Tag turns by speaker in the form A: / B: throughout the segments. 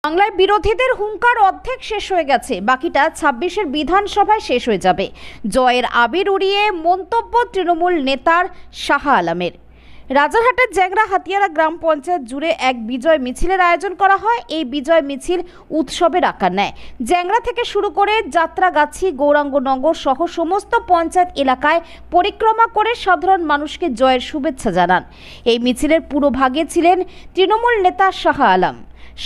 A: বাংলায় বিরোধীদের হুঙ্কার অর্ধেক শেষ হয়ে গেছে, বাকিটা ২৬-এর বিধানসভায় শেষ হয়ে যাবে। জয়ের আবির উড়িয়ে মন্তব্য তৃণমূল নেতার শাহ আলমের। রাজারহাটের জ্যাংরা হাতিয়ারা গ্রাম পঞ্চায়েত জুড়ে এক বিজয় মিছিলের আয়োজন করা হয়। এই বিজয় মিছিল উৎসবের আকার নেয়। জ্যাংরা থেকে শুরু করে যাত্রাগাছি, গৌরাঙ্গনগর সহ সমস্ত পঞ্চায়েত এলাকায় পরিক্রমা করে সাধারণ মানুষকে জয়ের শুভেচ্ছা জানান। এই মিছিলের পুরোভাগে ছিলেন তৃণমূল নেতা শাহ আলম।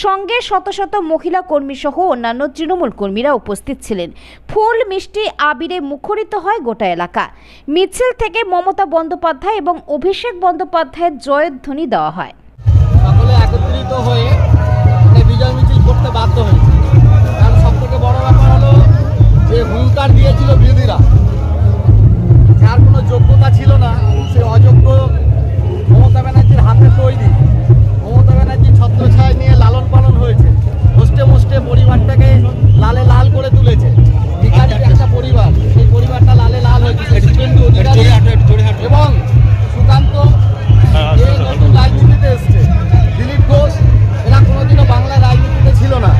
A: সঙ্গে শত শত মহিলা কর্মী সহ অন্যান্য তৃণমূল কর্মীরা উপস্থিত ছিলেন। ফুল মিষ্টি আবিরে মুখরিত হয় গোটা এলাকা। মিছিল থেকে মমতা বন্দ্যোপাধ্যায় এবং অভিষেক বন্দ্যোপাধ্যায়ের জয়ধ্বনি দেওয়া হয়।
B: সকলে একত্রিত হয়ে বিজয় মিছিল করতে বাধ্য হয়েছে। কারণ সব থেকে বড় ব্যাপার হলো যে হুঙ্কার দিয়েছিল বিরোধীরা, যার কোনো যোগ্যতা ছিল না, সে অযোগ্য মমতা ব্যানার্জির হাতে তৈরি। মমতা ব্যানার্জি ছত্রছায়া নিয়ে লালন পালন হয়েছে, হোস্টে মোস্টে পরিবারটাকে লালে লাল করে তুলেছে। ভিখারির একটা পরিবার, সেই পরিবারটা লালে লাল হয়েছে। এবং সুকান্ত যে নতুন রাজনীতিতে এসছে, দিলীপ ঘোষ, এরা কোনোদিনও বাংলার রাজনীতিতে ছিল না।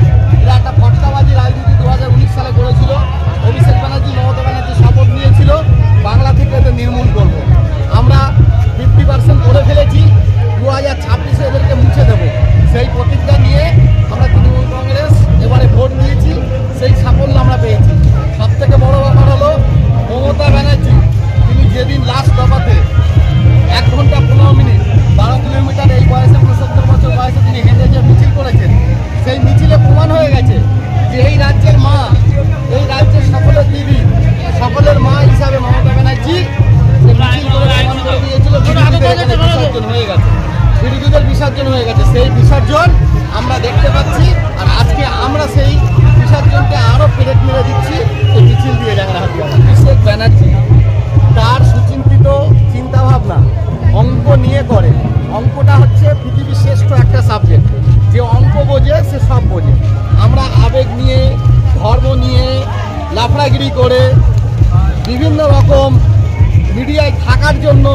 B: এরা একটা ফটকাবাজি রাজনীতি 2019 সালে করেছিল। অভিষেক ব্যানার্জি, মমতা ব্যানার্জি শপথ নিয়েছিল বাংলা থেকে এদের নির্মূল করবো। আমরা 50% করে ফেলেছি, 2026-এ এদেরকে মুছে দেবো। সেই প্রতিজ্ঞা নিয়ে আমরা তৃণমূল কংগ্রেস এবারে ভোট দিয়েছি, সেই সাফল্য আমরা পেয়েছি। সব থেকে বড় ব্যাপার হলো মমতা ব্যানার্জি, তিনি যেদিন লাস্ট দফাতে 1 ঘন্টা 15 মিনিট 12 কিলোমিটার এই বয়সে 69 বছর বয়সে তিনি হেঁটে যে মিছিল করেছেন, সেই মিছিলে প্রমাণ হয়ে গেছে যে এই রাজ্যের মা, এই রাজ্যের সকলের দিদি, সকলের মা হিসাবে মমতা ব্যানার্জি মিছিল করে প্রমাণ করে দিয়েছিল। বিসর্জন হয়ে গেছে, বিরোধীদের বিসর্জন হয়ে গেছে। সেই বিসর্জন আমরা দেখতে পাচ্ছি, আর আজকে আমরা সেই বিসর্জনকে আরও পেরেক মেরে দিচ্ছি এই মিছিল দিয়ে। অভিষেক ব্যানার্জি তার সুচিন্তিত চিন্তাভাবনা অঙ্ক নিয়ে করে। অঙ্কটা হচ্ছে পৃথিবীর শ্রেষ্ঠ একটা সাবজেক্ট। যে অঙ্ক বোঝে সে সব বোঝে। আমরা আবেগ নিয়ে, ধর্ম নিয়ে লাফড়াগিরি করে, বিভিন্ন রকম মিডিয়ায় থাকার জন্য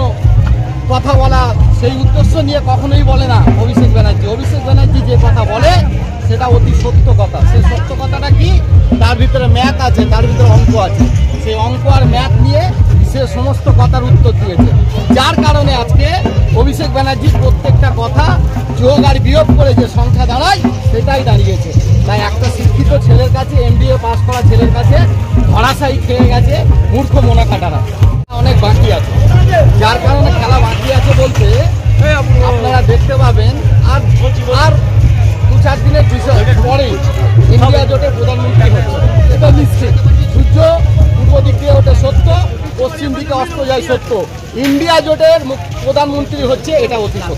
B: কথা বলা, সেই উদ্দেশ্য নিয়ে কখনোই বলে না অভিষেক ব্যানার্জি। অভিষেক ব্যানার্জি যে কথা বলে সেটা অতি সত্য কথা। সেই সত্য কথাটা কি? তার ভিতরে ম্যাথ আছে, তার ভিতরে অঙ্ক আছে। সেই অঙ্ক আর ম্যাথ নিয়ে সে সমস্ত কথার উত্তর দিয়েছে। যার কারণে আজকে অভিষেক ব্যানার্জির প্রত্যেকটা কথা যোগ আর বিয়োগ করে যে সংখ্যা দাঁড়ায় সেটাই দাঁড়িয়েছে। তাই একটা শিক্ষিত ছেলের কাছে, MBA পাস করা ছেলের কাছে ধরাশায়ী খেয়ে গেছে মূর্খ মোনাকাটারা। অনেক বাকি আছে, যার কারণে খেলা বাকি আছে বলতে আপনারা দেখতে পাবেন আর 2-4 দিনের বিষয় পরেই ইন্ডিয়া জোটের প্রধানমন্ত্রী হচ্ছে। এটা নিশ্চিত। সূর্য পূর্ব দিক দিয়ে ওঠে সত্য, পশ্চিম দিকে অস্ত যায় সত্য। ইন্ডিয়া জোটের প্রধানমন্ত্রী হচ্ছে, এটা অতি সত্য।